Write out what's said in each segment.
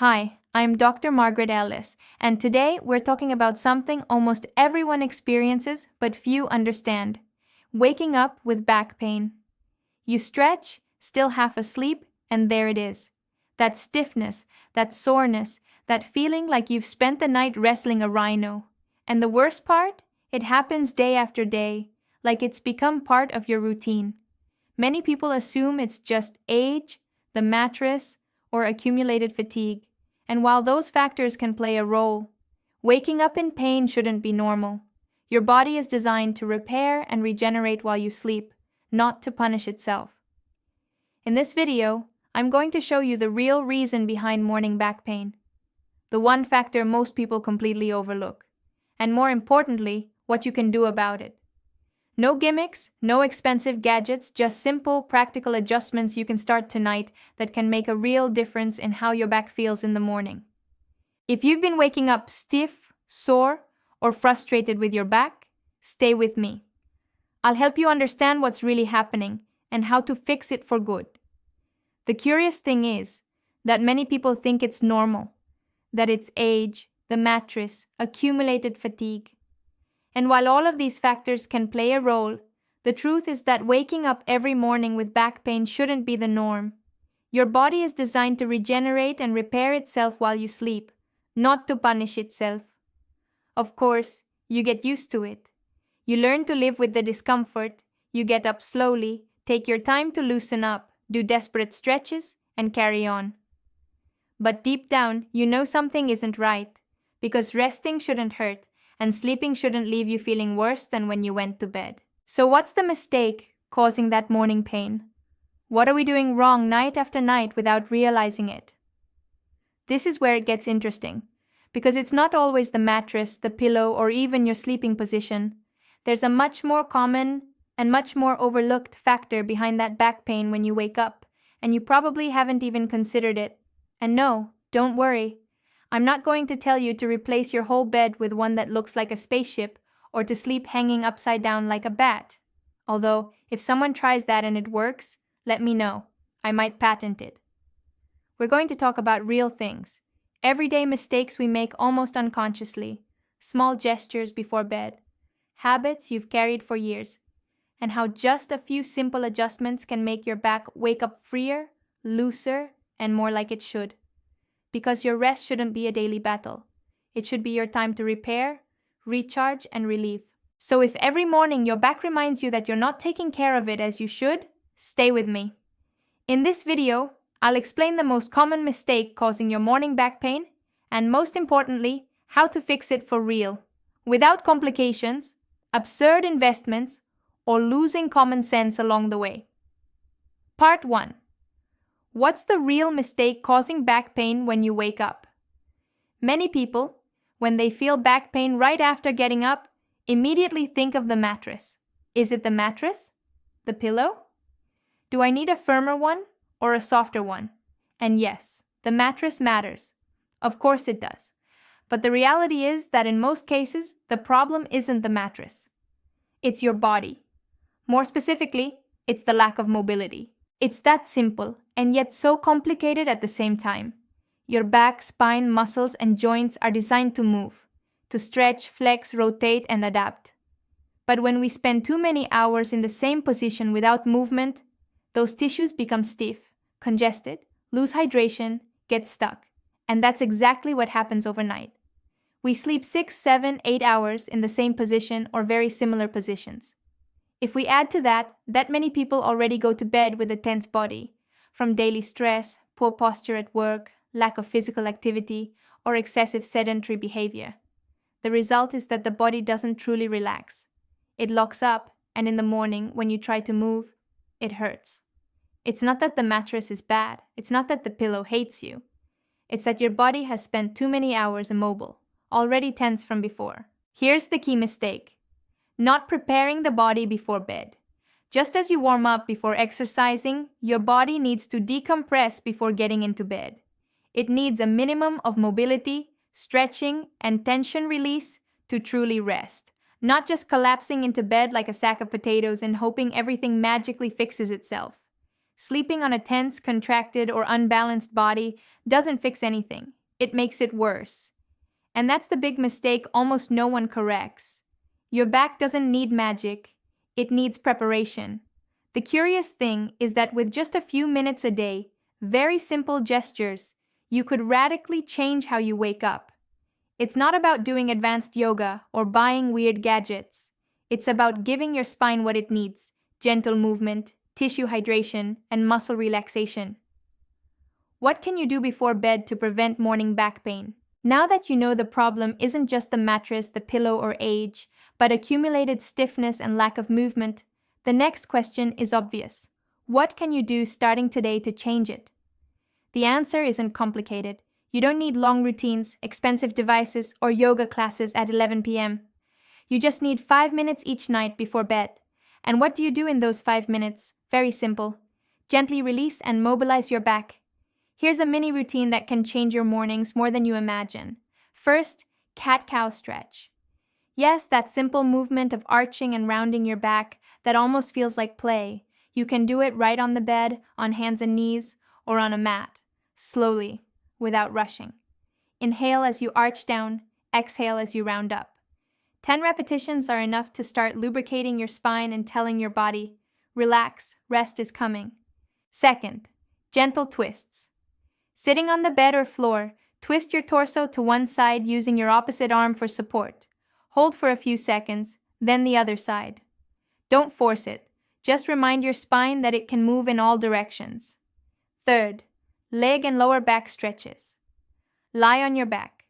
Hi, I'm Dr. Margaret Ellis, and today we're talking about something almost everyone experiences but few understand: waking up with back pain. You stretch, still half asleep, and there it is. That stiffness, that soreness, that feeling like you've spent the night wrestling a rhino. And the worst part? It happens day after day, like it's become part of your routine. Many people assume it's just age, the mattress, or accumulated fatigue. And while those factors can play a role, waking up in pain shouldn't be normal. Your body is designed to repair and regenerate while you sleep, not to punish itself. In this video, I'm going to show you the real reason behind morning back pain, the one factor most people completely overlook, and more importantly, what you can do about it. No gimmicks, no expensive gadgets, just simple, practical adjustments you can start tonight that can make a real difference in how your back feels in the morning. If you've been waking up stiff, sore, or frustrated with your back, stay with me. I'll help you understand what's really happening and how to fix it for good. The curious thing is that many people think it's normal, that it's age, the mattress, accumulated fatigue. And while all of these factors can play a role, the truth is that waking up every morning with back pain shouldn't be the norm. Your body is designed to regenerate and repair itself while you sleep, not to punish itself. Of course, you get used to it. You learn to live with the discomfort, you get up slowly, take your time to loosen up, do desperate stretches, and carry on. But deep down, you know something isn't right, because resting shouldn't hurt, and sleeping shouldn't leave you feeling worse than when you went to bed. So what's the mistake causing that morning pain? What are we doing wrong night after night without realizing it? This is where it gets interesting, because it's not always the mattress, the pillow, or even your sleeping position. There's a much more common and much more overlooked factor behind that back pain when you wake up, and you probably haven't even considered it. And no, don't worry. I'm not going to tell you to replace your whole bed with one that looks like a spaceship or to sleep hanging upside down like a bat. Although, if someone tries that and it works, let me know. I might patent it. We're going to talk about real things, everyday mistakes we make almost unconsciously, small gestures before bed, habits you've carried for years, and how just a few simple adjustments can make your back wake up freer, looser, and more like it should. Because your rest shouldn't be a daily battle. It should be your time to repair, recharge, and relieve. So if every morning your back reminds you that you're not taking care of it as you should, stay with me. In this video, I'll explain the most common mistake causing your morning back pain, and most importantly, how to fix it for real, without complications, absurd investments, or losing common sense along the way. Part 1. What's the real mistake causing back pain when you wake up? Many people, when they feel back pain right after getting up, immediately think of the mattress. Is it the mattress? The pillow? Do I need a firmer one or a softer one? And yes, the mattress matters. Of course it does. But the reality is that in most cases, the problem isn't the mattress. It's your body. More specifically, it's the lack of mobility. It's that simple, and yet so complicated at the same time. Your back, spine, muscles, and joints are designed to move, to stretch, flex, rotate, and adapt. But when we spend too many hours in the same position without movement, those tissues become stiff, congested, lose hydration, get stuck. And that's exactly what happens overnight. We sleep 6, 7, 8 hours in the same position or very similar positions. If we add to that many people already go to bed with a tense body, from daily stress, poor posture at work, lack of physical activity, or excessive sedentary behavior. The result is that the body doesn't truly relax. It locks up, and in the morning, when you try to move, it hurts. It's not that the mattress is bad. It's not that the pillow hates you. It's that your body has spent too many hours immobile, already tense from before. Here's the key mistake. Not preparing the body before bed. Just as you warm up before exercising, your body needs to decompress before getting into bed. It needs a minimum of mobility, stretching, and tension release to truly rest, not just collapsing into bed like a sack of potatoes and hoping everything magically fixes itself. Sleeping on a tense, contracted, or unbalanced body doesn't fix anything. It makes it worse. And that's the big mistake almost no one corrects. Your back doesn't need magic, it needs preparation. The curious thing is that with just a few minutes a day, very simple gestures, you could radically change how you wake up. It's not about doing advanced yoga or buying weird gadgets. It's about giving your spine what it needs: gentle movement, tissue hydration, and muscle relaxation. What can you do before bed to prevent morning back pain? Now that you know the problem isn't just the mattress, the pillow, or age, but accumulated stiffness and lack of movement, the next question is obvious. What can you do starting today to change it? The answer isn't complicated. You don't need long routines, expensive devices, or yoga classes at 11 p.m. You just need 5 minutes each night before bed. And what do you do in those 5 minutes? Very simple. Gently release and mobilize your back. Here's a mini routine that can change your mornings more than you imagine. First, cat-cow stretch. Yes, that simple movement of arching and rounding your back that almost feels like play. You can do it right on the bed, on hands and knees, or on a mat. Slowly, without rushing. Inhale as you arch down, exhale as you round up. 10 repetitions are enough to start lubricating your spine and telling your body, relax, rest is coming. Second, gentle twists. Sitting on the bed or floor, twist your torso to one side using your opposite arm for support. Hold for a few seconds, then the other side. Don't force it. Just remind your spine that it can move in all directions. Third, leg and lower back stretches. Lie on your back.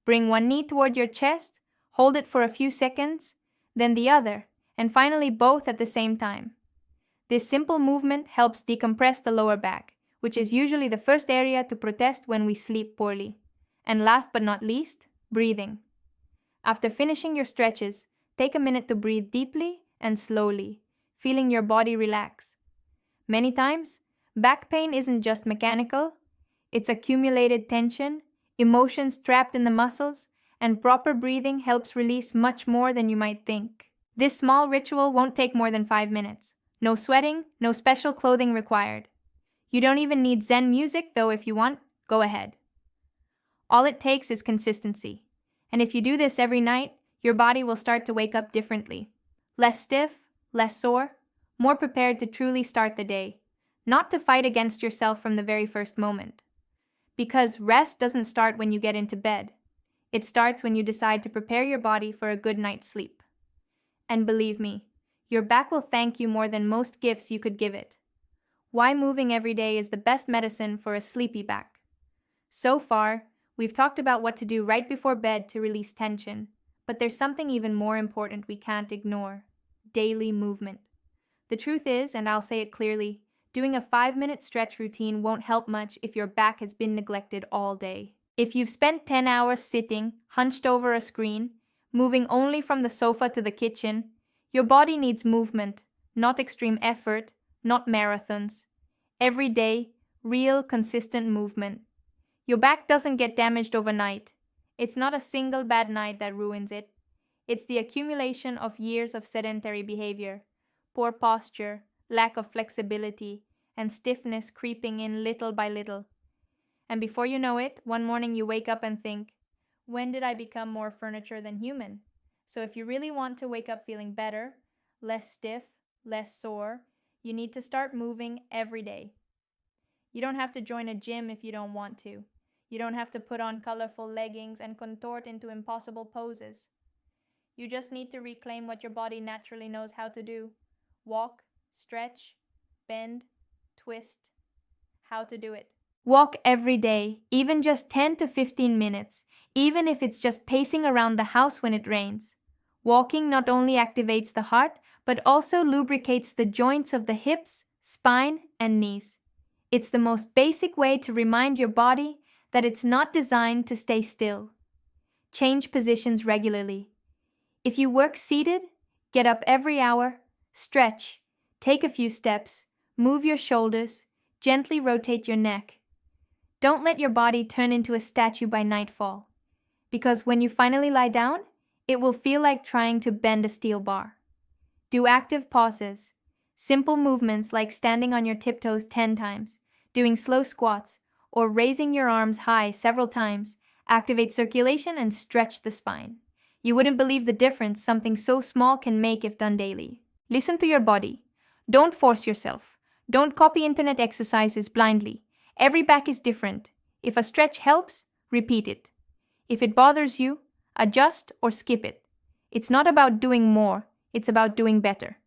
Bring one knee toward your chest, hold it for a few seconds, then the other, and finally both at the same time. This simple movement helps decompress the lower back, which is usually the first area to protest when we sleep poorly. And last but not least, breathing. After finishing your stretches, take a minute to breathe deeply and slowly, feeling your body relax. Many times, back pain isn't just mechanical, it's accumulated tension, emotions trapped in the muscles, and proper breathing helps release much more than you might think. This small ritual won't take more than 5 minutes. No sweating, no special clothing required. You don't even need Zen music, though if you want, go ahead. All it takes is consistency. And if you do this every night, your body will start to wake up differently. Less stiff, less sore, more prepared to truly start the day. Not to fight against yourself from the very first moment. Because rest doesn't start when you get into bed. It starts when you decide to prepare your body for a good night's sleep. And believe me, your back will thank you more than most gifts you could give it. Why moving every day is the best medicine for a sleepy back. So far, we've talked about what to do right before bed to release tension, but there's something even more important we can't ignore: daily movement. The truth is, and I'll say it clearly, doing a 5-minute stretch routine won't help much if your back has been neglected all day. If you've spent 10 hours sitting, hunched over a screen, moving only from the sofa to the kitchen, your body needs movement, not extreme effort, not marathons. Every day, real, consistent movement. Your back doesn't get damaged overnight. It's not a single bad night that ruins it. It's the accumulation of years of sedentary behavior, poor posture, lack of flexibility, and stiffness creeping in little by little. And before you know it, one morning you wake up and think, when did I become more furniture than human? So if you really want to wake up feeling better, less stiff, less sore, you need to start moving every day. You don't have to join a gym if you don't want to. You don't have to put on colorful leggings and contort into impossible poses. You just need to reclaim what your body naturally knows how to do. Walk, stretch, bend, twist. How to do it. Walk every day, even just 10 to 15 minutes, even if it's just pacing around the house when it rains. Walking not only activates the heart, but also lubricates the joints of the hips, spine, and knees. It's the most basic way to remind your body that it's not designed to stay still. Change positions regularly. If you work seated, get up every hour, stretch, take a few steps, move your shoulders, gently rotate your neck. Don't let your body turn into a statue by nightfall, because when you finally lie down, it will feel like trying to bend a steel bar. Do active pauses. Simple movements like standing on your tiptoes 10 times, doing slow squats, or raising your arms high several times activate circulation and stretch the spine. You wouldn't believe the difference something so small can make if done daily. Listen to your body. Don't force yourself. Don't copy internet exercises blindly. Every back is different. If a stretch helps, repeat it. If it bothers you, adjust or skip it. It's not about doing more, it's about doing better.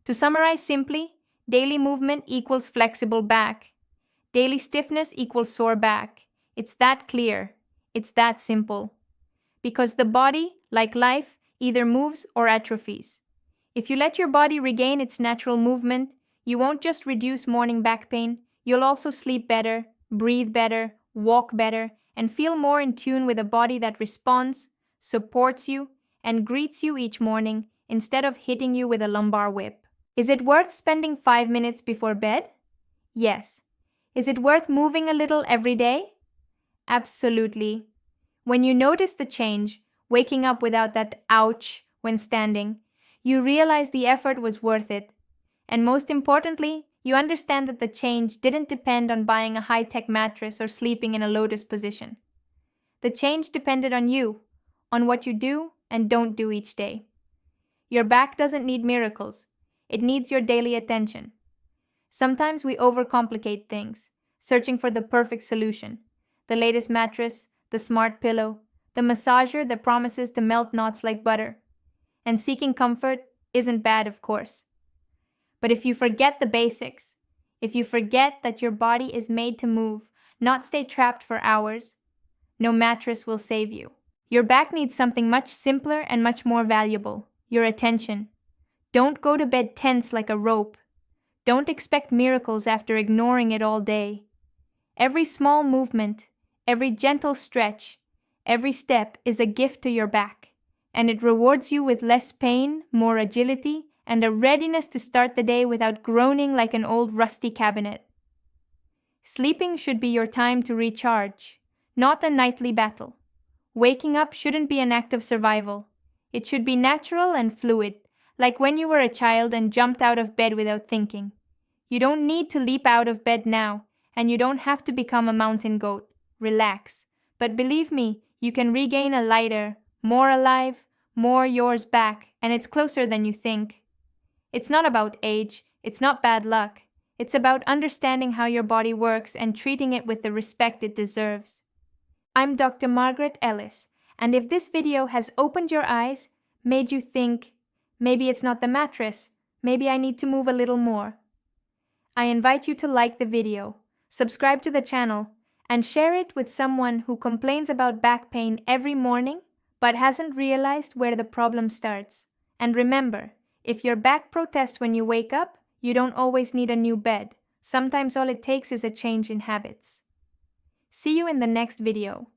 To summarize simply, daily movement equals flexible back. Daily stiffness equals sore back. It's that clear. It's that simple. Because the body, like life, either moves or atrophies. If you let your body regain its natural movement, you won't just reduce morning back pain, you'll also sleep better, breathe better, walk better, and feel more in tune with a body that responds, supports you, and greets you each morning instead of hitting you with a lumbar whip. Is it worth spending 5 minutes before bed? Yes. Is it worth moving a little every day? Absolutely. When you notice the change, waking up without that ouch when standing, you realize the effort was worth it. And most importantly, you understand that the change didn't depend on buying a high-tech mattress or sleeping in a lotus position. The change depended on you, on what you do and don't do each day. Your back doesn't need miracles. It needs your daily attention. Sometimes we overcomplicate things, searching for the perfect solution. The latest mattress, the smart pillow, the massager that promises to melt knots like butter. And seeking comfort isn't bad, of course. But if you forget the basics, if you forget that your body is made to move, not stay trapped for hours, no mattress will save you. Your back needs something much simpler and much more valuable, your attention. Don't go to bed tense like a rope. Don't expect miracles after ignoring it all day. Every small movement, every gentle stretch, every step is a gift to your back, and it rewards you with less pain, more agility, and a readiness to start the day without groaning like an old rusty cabinet. Sleeping should be your time to recharge, not a nightly battle. Waking up shouldn't be an act of survival. It should be natural and fluid, like when you were a child and jumped out of bed without thinking. You don't need to leap out of bed now, and you don't have to become a mountain goat. Relax. But believe me, you can regain a lighter, more alive, more yours back, and it's closer than you think. It's not about age, it's not bad luck. It's about understanding how your body works and treating it with the respect it deserves. I'm Dr. Margaret Ellis, and if this video has opened your eyes, made you think, maybe it's not the mattress, maybe I need to move a little more, I invite you to like the video, subscribe to the channel, and share it with someone who complains about back pain every morning but hasn't realized where the problem starts. And remember, if your back protests when you wake up, you don't always need a new bed. Sometimes all it takes is a change in habits. See you in the next video.